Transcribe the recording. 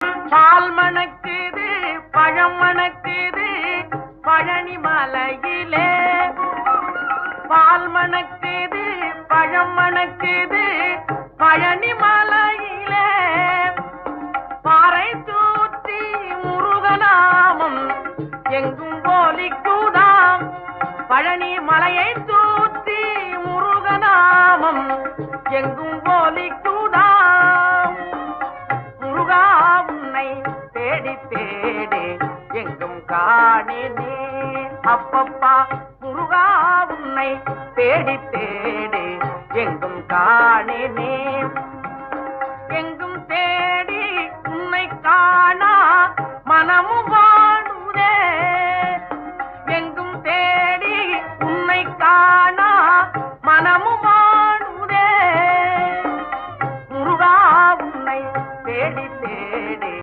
பால் மணக்குது பழம் மணக்குது பழனி மலையிலே. பால் மணக்குது பழம் மணக்குது பழனி மலையிலே. பாறை தூத்தி முருகநாமம் எங்கும் போலிக்குதாம். பழனி மலையை தூத்தி முருகநாமம் எங்கும் போலிக்குதாம். முருகா உன்னை தேடி தேடி எங்கும் காணினே. அப்பப்பா முருகா உன்னை தேடி தேடி எங்கும் காணினே. எங்கும் தேடி உன்னை காணா மனமும்